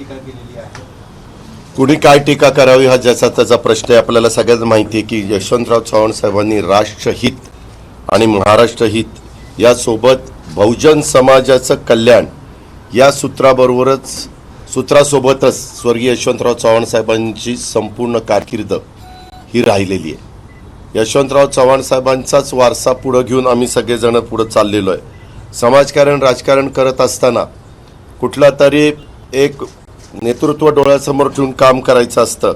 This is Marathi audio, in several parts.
टीका केलेली आहे. कुणी काय टीका करावी हा ज्याचा त्याचा प्रश्न आहे. आपल्याला सगळ्यांना माहिती आहे की यशवंतराव चव्हाण साहेबांनी राष्ट्रहित आणि महाराष्ट्र हित यासोबत बहुजन समाजाचं कल्याण या सूत्रासोबतच स्वर्गीय यशवंतराव चव्हाण साहेबांची संपूर्ण कारकीर्द ही राहिलेली आहे. यशवंतराव चव्हाण साहेबांचाच वारसा पुढे घेऊन आम्ही सगळेजण पुढे चाललेलो आहे. समाजकारण राजकारण करत असताना कुठला तरी एक नेतृत्व डोळ्यासमोर ठेवून काम करायचं असतं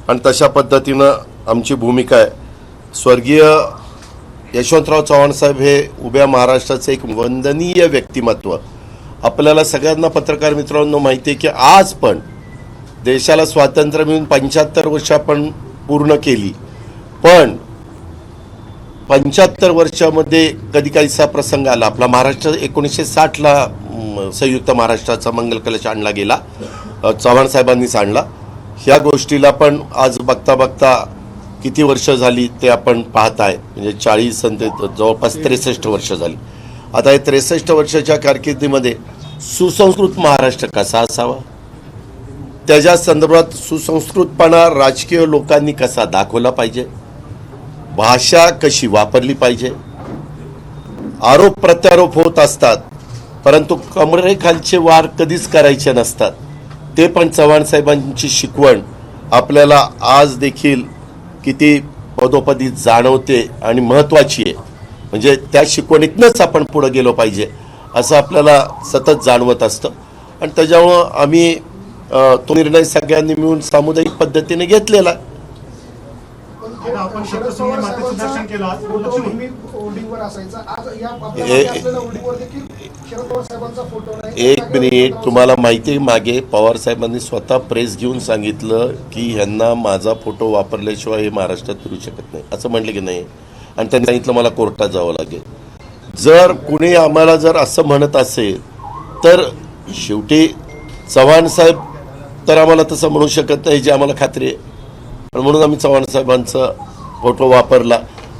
आणि तशा पद्धतीनं आमची भूमिका आहे. स्वर्गीय यशवंतराव चव्हाण साहेब हे उभ्या महाराष्ट्राचे एक वंदनीय व्यक्तिमत्व. आपल्याला सगळ्यांना पत्रकार मित्रांनो माहिती आहे की आज पण देशाला स्वातंत्र्य मिळून 75 वर्ष आपण पूर्ण केली, पण 75 वर्षामध्ये कधी काहीसा प्रसंग आला. आपला महाराष्ट्र 1960ला संयुक्त महाराष्ट्राचा मंगल कलश आणला गेला, चव्हाण साहेबांनीच आणला. ह्या गोष्टीला पण आज बघता बघता किती वर्ष झाली ते आपण पाहत आहे. म्हणजे 40 जवळपास 63 वर्ष झाली. आता हे 63 वर्षाच्या कारकिर्दीमध्ये सुसंस्कृत महाराष्ट्र कसा असावा, त्याच्या संदर्भात सुसंस्कृतपणा राजकीय लोकांनी कसा दाखवला पाहिजे, भाषा कशी वापरली पाहिजे. आरोप प्रत्यारोप होत असतात, परंतु कमरेखालचे वार कधीच करायचे नसतात. ते पण चव्हाण साहेबांची शिकवण आपल्याला आज देखील किती पदोपदी जाणवते आणि महत्त्वाची आहे. म्हणजे त्या शिकवणीतनंच आपण पुढे गेलो पाहिजे असं आपल्याला सतत जाणवत असतं. आणि त्याच्यामुळं आम्ही तो निर्णय सगळ्यांनी मिळून सामुदायिक पद्धतीने घेतलेला. एक मिनिट, तुम्हाला माहिती आहे मागे पवार साहेबांनी स्वतः प्रेस घेऊन सांगितलं की ह्यांना माझा फोटो वापरल्याशिवाय हे महाराष्ट्रात फिरू शकत नाही असं म्हटलं की नाही. आणि त्यांनी सांगितलं मला कोर्टात जावं लागेल. जर कुणी आम्हाला जर असं म्हणत असेल तर शेवटी चव्हाण साहेब तर आम्हाला तसं म्हणू शकत नाही जी आम्हाला खात्री आहे. म्हणून आम्ही चव्हाण साहेबांचा फोटो वापरला.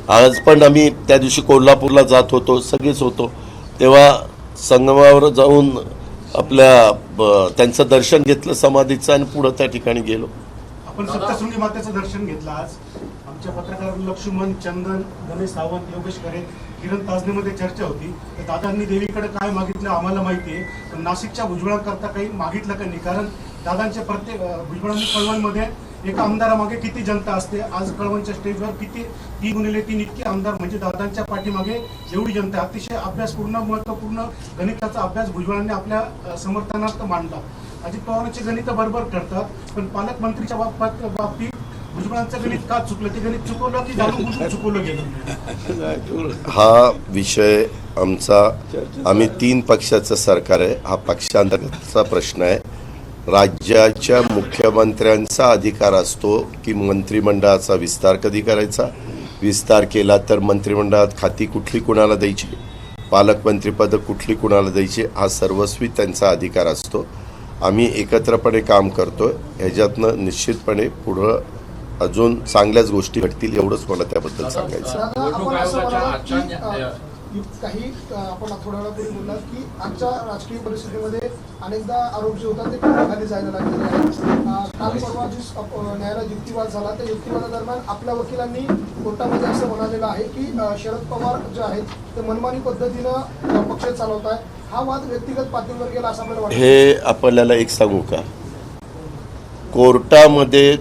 आज पण आम्ही त्या दिवशी कोल्हापूरला जात होतो, सगळेच होतो, तेव्हा संगमावर जाऊन आपल्या त्यांचं दर्शन घेतलं समाधीचं आणि पुढं त्या ठिकाणी गेलो. आपण सप्तशृंगी मातेचं दर्शन घेतलं. आज आमच्या पत्रकार लक्ष्मण, चंदन, गणेश सावंत, योगेश करे, किरण ताजनेमध्ये चर्चा होती. तर दादांनी देवीकडे काय मागितलं आम्हाला माहिती आहे, पण नाशिकच्या भुजबळांकरता काही मागितलं का नाही? कारण दादांच्या प्रत्येक भुजबळांनी कळवणमध्ये एका आमदारामागे किती जनता असते. आज कळवणच्या स्टेजवर किती 3x3 इतके आमदार, म्हणजे दादांच्या पाठीमागे एवढी जनता. अतिशय अभ्यासपूर्ण महत्वपूर्ण गणिताचा अभ्यास भुजबळांनी आपल्या समर्थनार्थ मांडला. अजित पवारांचे गणित बरोबर ठरतात, पण पालकमंत्रीच्या बाबतीत भुजबळांचं गणित का चुकलं? ते गणित चुकवलं की जाणून चुकवलं गेलं? हा विषय आमचा, आम्ही 3 पक्षाचं सरकार आहे. हा पक्षांतर्गतचा प्रश्न आहे. राज्याच्या मुख्यमंत्र्यांचा अधिकार असतो की मंत्रिमंडळाचा विस्तार कधी करायचा, विस्तार केला तर मंत्रिमंडळात खाती कुठली कुणाला द्यायची, पालकमंत्रीपद कुठली कुणाला द्यायची, हा सर्वस्वी त्यांचा अधिकार असतो. आम्ही एकत्रपणे काम करतोय. ह्याच्यातनं निश्चितपणे पुढं अजून चांगल्याच गोष्टी घडतील, एवढंच मला त्याबद्दल सांगायचं. काही आपण थोड्या वेळापूर्वी बोलला की आजच्या राजकीय परिस्थितीमध्ये अनेकदा आरोप जे होतात ते खाली जायला लागलेले आहेत. काल परवा जी न्यायालयात युक्तिवाद झाला, त्या युक्तिवादादरम्यान आपल्या वकिलांनी कोर्टामध्ये असं म्हणालेलं आहे की शरद पवार जे आहेत ते मनमानी पद्धतीनं पक्ष चालवत आहे. हा वाद व्यक्तिगत पातळीवर गेला असं आपल्याला वाटतं. हे आपल्याला एक सांगू का, कोर्टामध्ये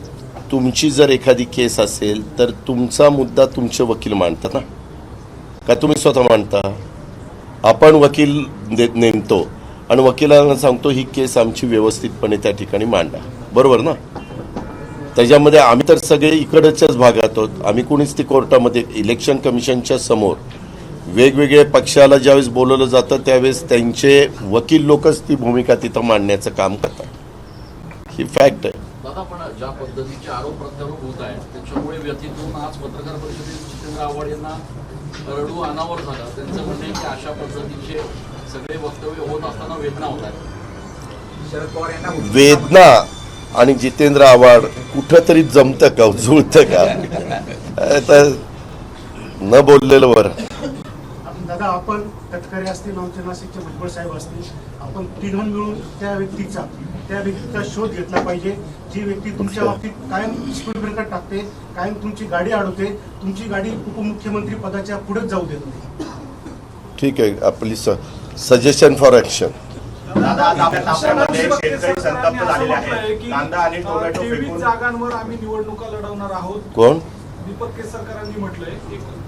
तुमची जर एखादी केस असेल तर तुमचा मुद्दा तुमचे वकील मांडतात ना, का तुम्ही स्वतः मांडता? आपण वकील नेमतो आणि वकिलांना सांगतो ही केस आमची व्यवस्थितपणे त्या ठिकाणी मांडा, बरोबर ना? त्याच्यामध्ये आम्ही तर सगळे इकडच्याच भागात आहोत. आम्ही कोणीच ती कोर्टामध्ये, इलेक्शन कमिशनच्या समोर वेगवेगळे पक्षाला ज्यावेळेस बोलवलं जातं त्यावेळेस त्यांचे वकील लोकच ती भूमिका तिथं मांडण्याचं काम करतात. ही फॅक्ट आहे. दादा, पण ज्या पद्धतीचे आरोप प्रत्यारोप होत आहेत त्याच्यामुळे व्यथित होऊन आज पत्रकार परिषदेत जितेंद्र आव्हाड यांना रडू अनावर झाला. त्यांचं म्हणणं आहे की अशा पद्धतीचे सगळे वक्तव्य होत असताना वेदना होत आहेत. शरद पवार यांना वेदना आणि जितेंद्र आव्हाड कुठंतरी जमतं का, जुळतं का? तर न बोललेलं बरं. दादा, आपण तटकरे असतील, आमचे नाशिकचे भुजबळ साहेब असतील, आपण तिघं मिळून त्या व्यक्तीचा त्या व्यक्तीचा शोध घेतला पाहिजे. जी व्यक्ती तुमच्या बाबतीत कायम स्पीड ब्रेकर टाकते, कायम तुमची गाडी अडवते, तुमची गाडी उपमुख्यमंत्री पदाच्या पुढेच जाऊ देत नाही. ठीक आहे, आपली सजेशन फॉर ऍक्शन. दादा, आज आपल्या ताफ्यामध्ये शेतकरी संतप्त झालेले आहेत. कांदा आणि टोमॅटो 23 फेकून जागांवर आम्ही निवडणुका लढवणार आहोत. कोण? दीपक केसरकरांनी म्हटलंय.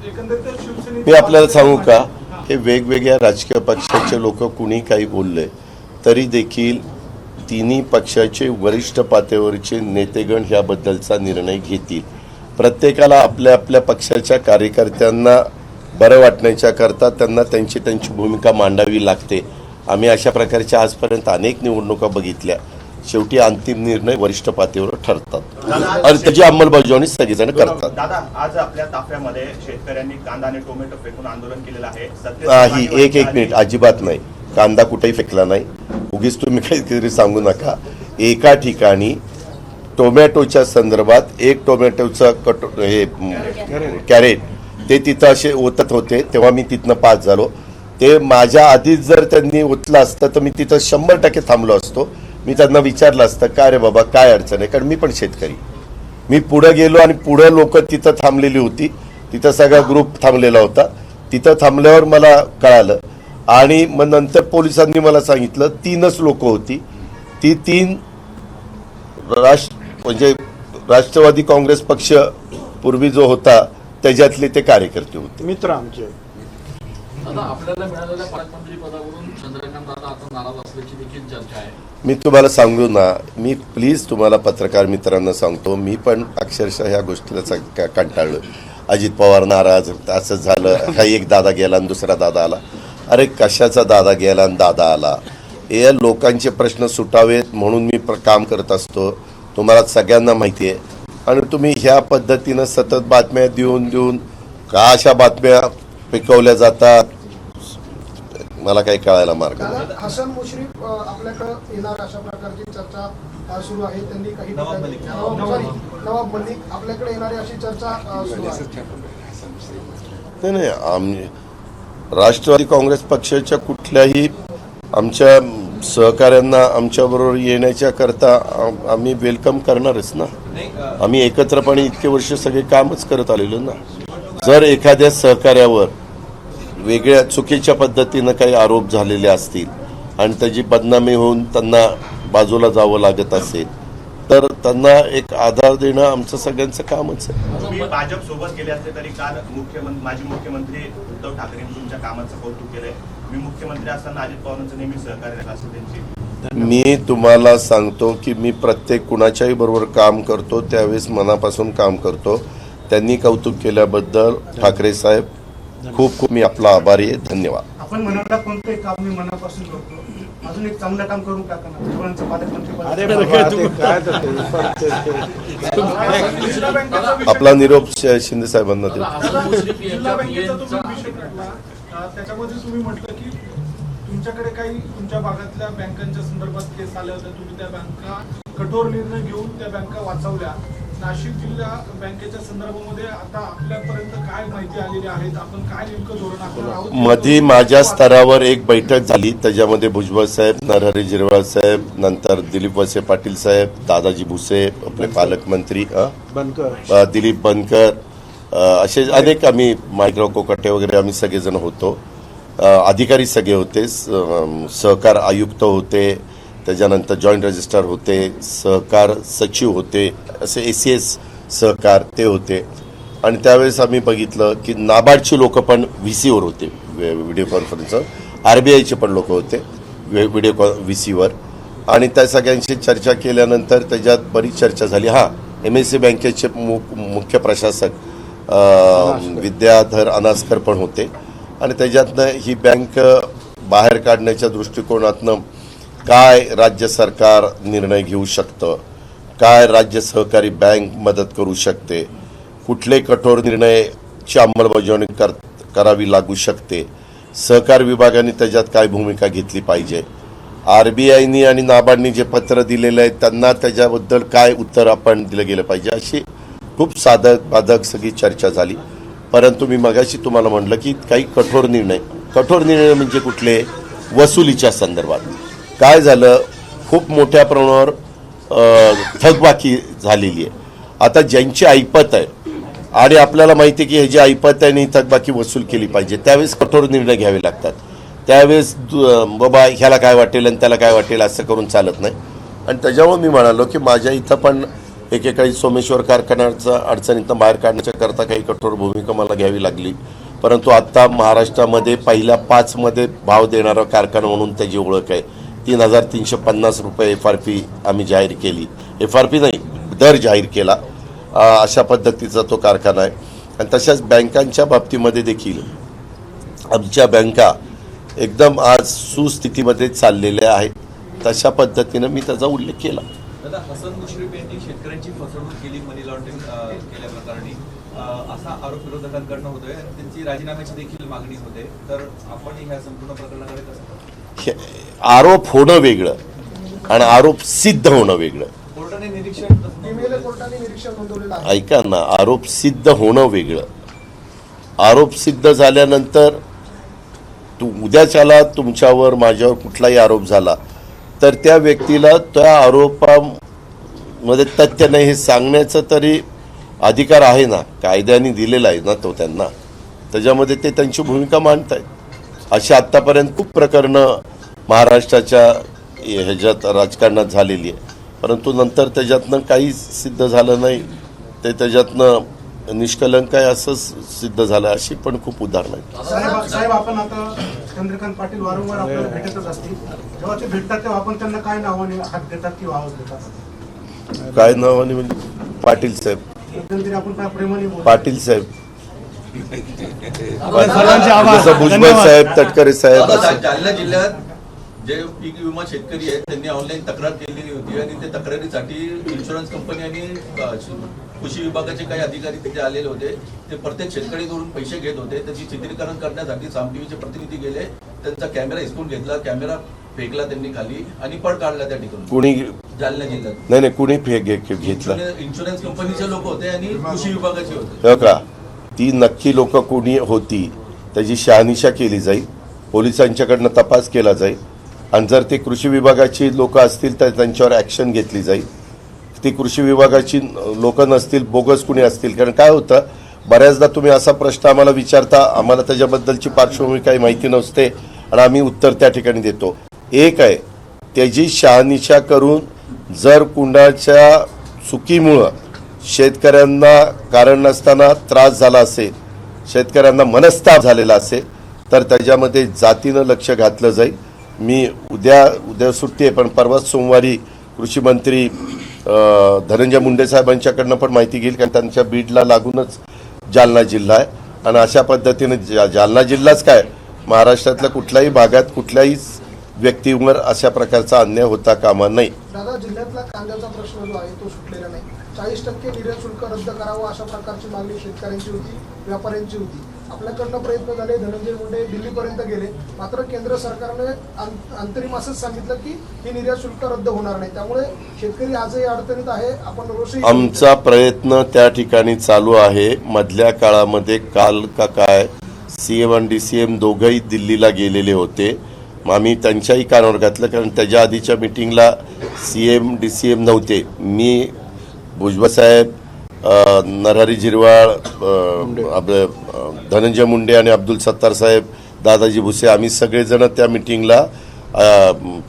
एकंदरीत शिवसेनेची मी आपल्याला सांगू का, हे वेगवेगळ्या राजकीय पक्षाचे लोक कुणी काही बोलले तरी देखील तिन्ही पक्षाचे वरिष्ठ पातळीवरचे नेतेगण ह्याबद्दलचा निर्णय घेतील. प्रत्येकाला आपल्या आपल्या पक्षाच्या कार्यकर्त्यांना बरं वाटण्याच्या करता त्यांना त्यांची त्यांची भूमिका मांडावी लागते. आम्ही अशा प्रकारच्या आजपर्यंत अनेक निवडणुका बघितल्या. शेवटी अंतिम निर्णय वरिष्ठ पातळीवर ठरतात आणि त्याची अंमलबजावणी सगळेजण करतात. दादा, आज आपल्या ताफ्यामध्ये शेतकऱ्यांनी कांदा आणि टोमॅटो फेकून आंदोलन केलेलं आहे. नाही, एक मिनिट, अजिबात नाही. कांदा कुठेही फेकला नाही. उगीच तुम्ही काहीतरी सांगू नका. एका ठिकाणी टोमॅटोच्या संदर्भात एक टोमॅटोचं हे कॅरेट ते तिथं असे ओतत होते, तेव्हा मी तिथनं पास झालो. ते माझ्या आधीच जर त्यांनी ओतलं असतं तर मी तिथं 100% थांबलो असतो. मी त्यांना विचारलं असतं, काय रे बाबा काय अडचण आहे, कारण मी पण शेतकरी. मी पुढे गेलो आणि पुढे लोक तिथं थांबलेली होती. तिथं सगळा ग्रुप थांबलेला होता. तिथं थांबल्यावर मला कळालं आणि मग नंतर पोलिसांनी मला सांगितलं 3च लोक होती. ती 3 म्हणजे राष्ट्रवादी काँग्रेस पक्ष पूर्वी जो होता त्याच्यातले ते कार्यकर्ते होते, मित्र आमचे. आता आपल्याला मिळालेल्या पालकमंत्री पदावरून चंद्रकांत दादा आता नाराज असल्याची देखील चर्चा आहे. मी तुम्हाला सांगू ना, मी प्लीज तुम्हाला पत्रकार मित्रांना सांगतो, मी पण अक्षरशः ह्या गोष्टीला कंटाळलो. अजित पवार नाराज, असं झालं, हा एक दादा गेला आणि दुसरा दादा आला. अरे कशाचा दादा गेला आणि दादा आला? हे लोकांचे प्रश्न सुटावेत म्हणून मी काम करत असतो, तुम्हाला सगळ्यांना माहिती आहे. आणि तुम्ही ह्या पद्धतीनं सतत बातम्या देऊन देऊन का अशा बातम्या पिकवल्या जातात मला काही कळायला मार्ग नाही. दादा, हसन मुश्रीफ आपल्याकडे येणार अशा प्रकारची चर्चा सुरू आहे. त्यांनी काही नवाब मलिक आपल्याकडे येणारी अशी चर्चा सुरू आहे. नाही, आम्ही राष्ट्रवादी काँग्रेस पक्षाच्या कुठल्याही आमच्या सहकाऱ्यांना आमच्याबरोबर येण्याच्या करता आम्ही वेलकम करणारच ना. आम्ही एकत्रपणे इतके वर्ष सगळे कामच करत आलेलो ना. जर एखाद्या सहकार्यावर वेगळ्या चुकीच्या पद्धतीनं काही आरोप झालेले असतील आणि त्याची बदनामी होऊन त्यांना बाजूला जावं लागत असेल तर त्यांना एक आधार देणं आमचं सगळ्यांचं कामच आहे. तुम्ही भाजप सोबत गेले असले तरी काल माजी मुख्यमंत्री उद्धव ठाकरेंनी तुमच्या कामाचं कौतुक केलंय. मी मुख्यमंत्री असताना अजित पवारांचं नेहमी सहकार्य असतं त्यांची. मी तुम्हाला सांगतो की मी प्रत्येक कुणाच्याही बरोबर काम करतो त्यावेळेस मनापासून काम करतो. त्यांनी कौतुक केल्याबद्दल ठाकरे साहेब खूप खूप मी आपला आभारी आहे. धन्यवाद. आपण मनाला कोणतंही काम मी मनापासून करतो. अजून एक चांगलं काम करू टाका ना. सर्वांचं पालकमंत्री पद. अरे बाबा, ते काय जिल्हा बँकेचा विषय आपला निरोप शिंदे साहेबांना देऊ. हसन मुश्रीफ जिल्हा यांच्या बँकेचा PN चा तुम्ही विषय काढला. त्याच्यामध्ये तुम्ही म्हटलं की तुमच्याकडे काही तुमच्या भागातल्या बँकांच्या संदर्भात केस आल्या होत्या. तुम्ही त्या बँका कठोर निर्णय घेऊन त्या बँका वाचवल्या. नाशिक जिल्हा बँकेच्या संदर्भामध्ये आता आपल्यापर्यंत काय माहिती आलेली आहेत? आपण काय नेमकं धोरण आखणार आहोत? मध्ये माझ्या स्तरावर एक बैठक झाली. त्याच्यामध्ये भुजबळ साहेब, नरहरी झिरवाळ साहेब, नंतर दिलीप वळसे पाटील साहेब, दादाजी भुसे आपले पालकमंत्री, बनकर, दिलीप बनकर, असे अनेक आम्ही माणिकराव कोकाटे वगैरे आम्ही सगळेजण होतो. अधिकारी सगळे होते, सहकार आयुक्त होते, त्याच्यानंतर जॉईंट रजिस्ट्रार होते, सहकार सचिव होते, असे ACS सहकार ते होते. आणि त्यावेळेस आम्ही बघितलं की नाबार्डची लोक पण VCवर होते, व्हिडिओ कॉन्फरन्सवर. RBIचे पण लोक होते व्हिडिओ VCवर. आणि त्या सगळ्यांशी चर्चा केल्यानंतर त्याच्यात बरीच चर्चा झाली. MSC बँकेचे मुख्य प्रशासक विद्याधर अनास्कर पण होते. आणि त्याच्यातनं ही बँक बाहेर काढण्याच्या दृष्टिकोनातनं काय राज्य सरकार निर्णय घेऊ शकतं, काय राज्य सहकारी बँक मदत करू शकते, कुठले कठोर निर्णयाची अंमलबजावणी करावी लागू शकते, सहकार विभागाने त्याच्यात काय भूमिका घेतली पाहिजे, RBIनी आणि नाबार्डनी जे पत्र दिलेलं आहे त्यांना त्याच्याबद्दल काय उत्तर आपण दिलं गेलं पाहिजे, अशी खूप साधक बाधक सगळी चर्चा झाली. परंतु मी मगाशी तुम्हाला म्हटलं की काही कठोर निर्णय म्हणजे कुठले, वसुलीच्या संदर्भात काय झालं. खूप मोठ्या प्रमाणावर थकबाकी झालेली आहे. आता ज्यांची ऐपत आहे आणि आपल्याला माहिती आहे की ह्याची ऐपत आहे आणि थकबाकी वसूल केली पाहिजे, त्यावेळेस कठोर निर्णय घ्यावे लागतात. त्यावेळेस बाबा ह्याला काय वाटेल आणि त्याला काय वाटेल असं करून चालत नाही. आणि त्याच्यामुळे मी म्हणालो की माझ्या इथं पण एकेकाळी सोमेश्वर कारखान्याचा अडचणीतनं बाहेर काढण्याच्या करता काही कठोर भूमिका मला घ्यावी लागली. परंतु आत्ता महाराष्ट्रामध्ये पहिल्या 5 मध्ये भाव देणारा कारखाना म्हणून त्याची ओळख आहे. 3,350 रुपये FRP आम्ही जाहीर केली. FRP नाही, दर जाहीर केला. अशा पद्धतीचा तो कारखाना आहे. आणि तशाच बँकांच्या बाबतीमध्ये देखील आमच्या बँका एकदम आज सुस्थितीमध्ये चाललेल्या आहेत. तशा पद्धतीनं मी त्याचा उल्लेख केला. दादा, हसन मुश्रीफ यांनी शेतकऱ्यांची फसवणूक केली मनी लॉन्ड्रिंग केल्या प्रकरणी असा आरोप विरोधकांकडनं होतोय. त्यांची राजीनाम्याची देखील मागणी होते. तर आपण ह्या संपूर्ण प्रकरणाकडे कसं आरोप होणं वेगळं आणि आरोप सिद्ध होणं वेगळं. कोर्टाने निरीक्षण कोर्टाने निरीक्षण नोंदवलेलं आहे. ऐका ना, आरोप सिद्ध होणं वेगळं. आरोप सिद्ध झाल्यानंतर उद्याच्याला तुमच्यावर माझ्यावर कुठलाही आरोप झाला तर त्या व्यक्तीला त्या आरोपामध्ये तथ्य नाही हे सांगण्याचा तरी अधिकार आहे ना, कायद्याने दिलेला आहे ना तो त्यांना. त्याच्यामध्ये ते त्यांची भूमिका मांडत आहेत. अशी आत्तापर्यंत खूप प्रकरणं महाराष्ट्राच्या ह्याच्यात राजकारणात झालेली आहे. परंतु नंतर त्याच्यातनं काही सिद्ध झालं नाही, ते त्याच्यातनं निष्कलंक आहे असं सिद्ध झालं. अशी पण खूप उदाहरणं आहेत. साहेब, आपण आता चंद्रकांत पाटील वारंवार आपल्याला भेटतच असतील. जेव्हा ते भेटतात तेव्हा आपण त्यांना काय नावाने हात देतात किंवा आवाज देतात? काय नावाने म्हणजे? पाटील साहेब. एकंदरीत आपण काय प्रेमाने बोलतो? पाटील साहेब, सर्वांचे आभार. जसं भुजबळ साहेब, तटकरे साहेब असं. जालना जिल्ह्यात जे पीक विमा शेतकरी आहेत त्यांनी ऑनलाईन तक्रार केलेली होती आणि त्या तक्रारीसाठी इन्शुरन्स कंपनी आणि कृषी विभागाचे काही अधिकारी तिथे आलेले होते. ते प्रत्येक शेतकरीकडून पैसे घेत होते. त्याची चित्रीकरण करण्यासाठी साम टीव्हीचे प्रतिनिधी गेले. त्यांचा कॅमेरा हिसकून घेतला, कॅमेरा फेकला त्यांनी खाली आणि पळ काढला त्या ठिकाणी. कुणी जालना जिल्ह्यात नाही कुणी घेतला? इन्शुरन्स कंपनीचे लोक होते आणि कृषी विभागाचे होते. हो का? ती नक्की लोक कोणी होती त्याची शहानिशा केली जाईल. पोलिसांच्याकडनं तपास केला जाईल आणि जर ते कृषी विभागाची लोक असतील तर त्यांच्यावर ॲक्शन घेतली जाईल. ती कृषी विभागाची लोक नसतील, बोगस कुणी असतील. कारण काय होतं, बऱ्याचदा तुम्ही असा प्रश्न आम्हाला विचारता, आम्हाला त्याच्याबद्दलची पार्श्वभूमी काही माहिती नसते आणि आम्ही उत्तर त्या ठिकाणी देतो. एक आहे त्याची शहानिशा करून जर कुणाच्या चुकीमुळं शेतकऱ्यांना कारण नसताना त्रास झाला असेल, शेतकऱ्यांना मनस्ताप झालेला असेल तर त्याच्यामध्ये जातीनं लक्ष घातलं जाईल. मी उद्या सुट्टी आहे पण परवा सोमवारी कृषी मंत्री धनंजय मुंडे साहेबांच्याकडनं पण माहिती घेईल. कारण त्यांच्या बीडला लागूनच जालना जिल्हा आहे आणि अशा पद्धतीने जालना जिल्हाच काय महाराष्ट्रातल्या कुठल्याही भागात कुठल्याही व्यक्तीवर अशा प्रकारचा अन्याय होता कामा नये. दादा, जिल्ह्यातला कांद्याचा प्रश्न जो आहे तो सुटलेला नाही. 40% निर्यात शुल्क रद्द करावं अशा प्रकारची मागणी शेतकऱ्यांची होती, व्यापाऱ्यांची होती. आपल्याकडनं प्रयत्न झाले, धनंजय मुंडे दिल्लीपर्यंत गेले, मात्र केंद्र सरकारने अंतरिम असंच सांगितलं की ही निर्यात शुल्क रद्द होणार नाही. त्यामुळे शेतकरी आजही अडचणीत आहे. आपण रोषही आमचा प्रयत्न त्या ठिकाणी चालू आहे. मधल्या काळामध्ये काल का काय CM आणि DCM दोघंही दिल्लीला गेलेले होते. आम्ही त्यांच्याही कानावर घातलं कारण त्याच्या आधीच्या मिटिंगला CM DCM नव्हते. मी, भुजबळ साहेब, नरहरी झिरवाळ, धनंजय मुंडे आणि अब्दुल सत्तार साहेब, दादाजी भुसे आम्ही सगळेजण त्या मिटिंगला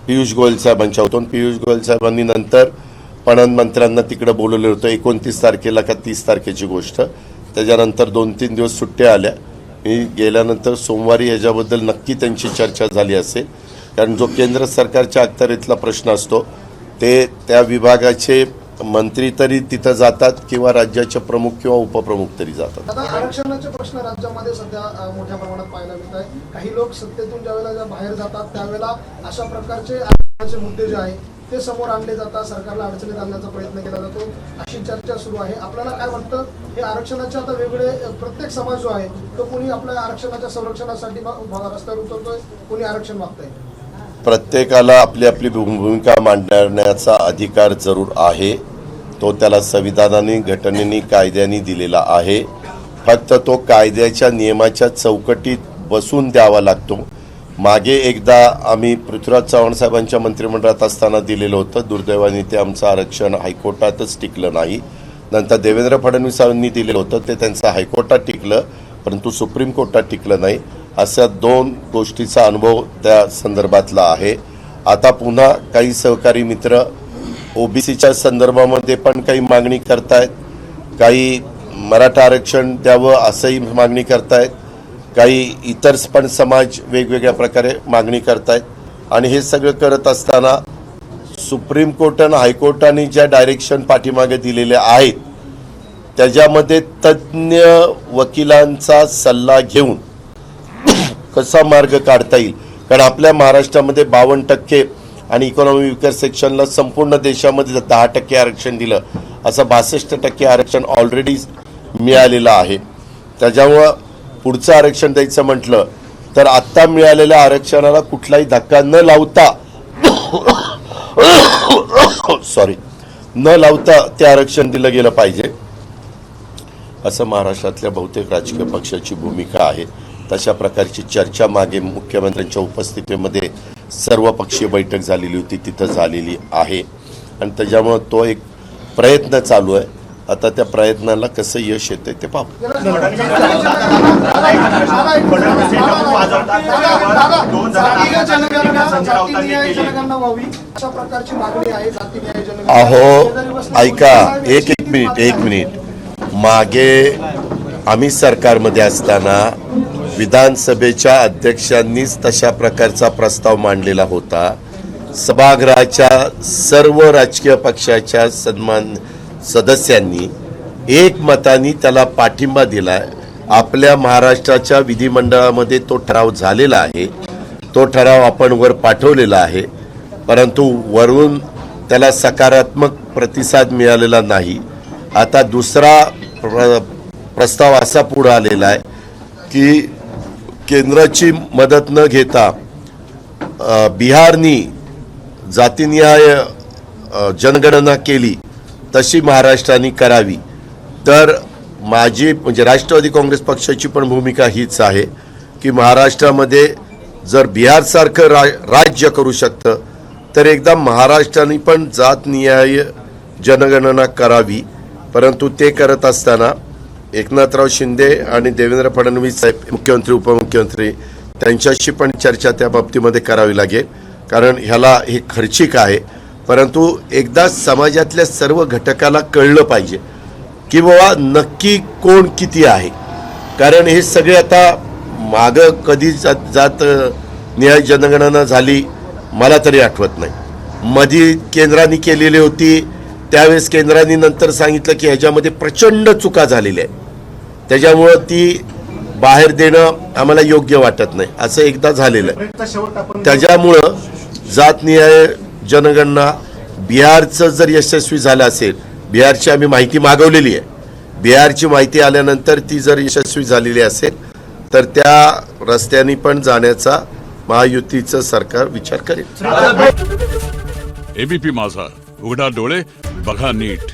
पियुष गोयल साहेबांच्या होतो. पियुष गोयल साहेबांनी नंतर पणन मंत्र्यांना तिकडे बोलवलं होतं. 29 तारखेला का 30 तारखेची गोष्ट. त्याच्यानंतर 2-3 दिवस सुट्ट्या आल्या. मी गेल्यानंतर सोमवारी याच्याबद्दल नक्की त्यांची चर्चा झाली असेल. कारण जो केंद्र सरकारच्या अखत्यारीतला प्रश्न असतो ते त्या विभागाचे मंत्री तरी तिथं जातात किंवा राज्याचे प्रमुख किंवा उपप्रमुख तरी जातात. आता आरक्षणाचे प्रश्न राज्यामध्ये सध्या मोठ्या प्रमाणात पाहायला मिळत आहे. काही लोक सत्तेतून ज्यावेळेला बाहेर जातात त्यावेळेला अशा प्रकारचे आरक्षणाचे मुद्दे जे आहे ते समोर आणले जातात, सरकारला अडचणीत आणण्याचा प्रयत्न केला जातो, अशी चर्चा सुरू आहे. आपल्याला काय वाटतं, हे आरक्षणाचे आता वेगळे प्रत्येक समाज जो आहे तो कोणी आपल्या आरक्षणाच्या संरक्षणासाठी रस्त्यावर उतरतोय, कोणी आरक्षण मागतंय. प्रत्येकाला आपली आपली भूमिका मांडण्याचा अधिकार जरूर आहे. तो त्याला संविधानाने, घटनेने, कायद्याने दिलेला आहे. फक्त तो कायद्याच्या नियमाच्या चौकटीत बसून द्यावा लागतो. मागे एकदा आम्ही पृथ्वीराज चव्हाण साहेबांच्या मंत्रिमंडळात असताना दिलेलं होतं. दुर्दैवाने ते आमचं आरक्षण हायकोर्टातच टिकलं नाही. नंतर देवेंद्र फडणवीसांनी दिलेलं होतं, ते त्यांचं हायकोर्टात टिकलं, परंतु सुप्रीम कोर्टात टिकलं नाही. अशा 2 गोष्टीचा अनुभव त्या संदर्भातला आहे. आता पुन्हा काही सहकारी मित्र ओबीसीच्या संदर्भामध्ये पण काही मागणी करतायत, काही मराठा आरक्षण द्यावं असंही मागणी करतायत, काही इतर पण समाज वेगवेगळ्या प्रकारे मागणी करतायत. आणि हे सगळं करत असताना सुप्रीम कोर्ट आणि हायकोर्टाने ज्या डायरेक्शन पाठीमागे दिलेले आहेत त्याच्यामध्ये तज्ज्ञ वकिलांचा सल्ला घेऊन कसा मार्ग काढता येईल. कारण आपल्या महाराष्ट्रामध्ये 52% आणि इकॉनॉमी विकर सेक्शनला संपूर्ण देशामध्ये 10% आरक्षण दिलं, असं 62% आरक्षण ऑलरेडी मिळालेलं आहे. त्याच्यामुळं पुढचं आरक्षण द्यायचं म्हटलं तर आत्ता मिळालेल्या आरक्षणाला कुठलाही धक्का न लावता ते आरक्षण दिलं गेलं पाहिजे, असं महाराष्ट्रातल्या बहुतेक राजकीय पक्षाची भूमिका आहे. तशा प्रकारची चर्चा मागे मुख्यमंत्र्यांच्या उपस्थितीमध्ये सर्वपक्षीय बैठक झालेली होती, तिथं झालेली आहे. आणि त्याच्यामुळं तो एक प्रयत्न चालू आहे. आता त्या प्रयत्नाला कसं यश येते ते पाहू. अहो ऐका, एक मिनिट. मागे आम्ही सरकारमध्ये असताना विधानसभेच्या अध्यक्षांनीच तशा प्रकारचा प्रस्ताव मांडलेला होता. सभागृहाच्या सर्व राजकीय पक्षाच्या सदस्यांनी एकमताने त्याला पाठिंबा दिलाय. आपल्या महाराष्ट्राच्या विधिमंडळामध्ये तो ठराव झालेला आहे. तो ठराव आपण वर पाठवलेला आहे, परंतु वरून त्याला सकारात्मक प्रतिसाद मिळालेला नाही. आता दुसरा प्रस्ताव असा पुढे आलेला आहे की केंद्राची मदत न घेता बिहारनी जातीनिहाय जनगणना केली तशी महाराष्ट्राने करावी. तर माझी म्हणजे राष्ट्रवादी काँग्रेस पक्षाची पण भूमिका हीच आहे की महाराष्ट्रामध्ये जर बिहारसारखं राज्य करू शकतं तर एकदा महाराष्ट्राने पण जातनिहाय जनगणना करावी. परंतु ते करत असताना एकनाथराव शिंदे आणि देवेंद्र फडणवीस साहेब मुख्यमंत्री उपमुख्यमंत्री त्यांच्याशी पण चर्चा त्या बाबतीमध्ये करावी लागेल, कारण ह्याला हे खर्चिक आहे. परंतु एकदा समाजातल्या सर्व घटकाला कळलं पाहिजे की बाबा नक्की कोण किती आहे. कारण हे सगळे आता मागं कधी जात न्याय जनगणना झाली मला तरी आठवत नाही. मधी केंद्राने केलेली होती, त्यावेळेस केंद्राने नंतर सांगितलं की ह्याच्यामध्ये प्रचंड चुका झालेल्या आहेत, त्याच्यामुळं ती बाहेर देणं आम्हाला योग्य वाटत नाही, असं एकदा झालेलं आहे. त्याच्यामुळं जातनिहाय जनगणना बिहारचं जर यशस्वी झालं असेल, बिहारची आम्ही माहिती मागवलेली आहे, बिहारची माहिती आल्यानंतर ती जर यशस्वी झालेली असेल तर त्या रस्त्याने पण जाण्याचा महायुतीचं सरकार विचार करेल. एबीपी माझा, उघडा डोळे बघा नीट.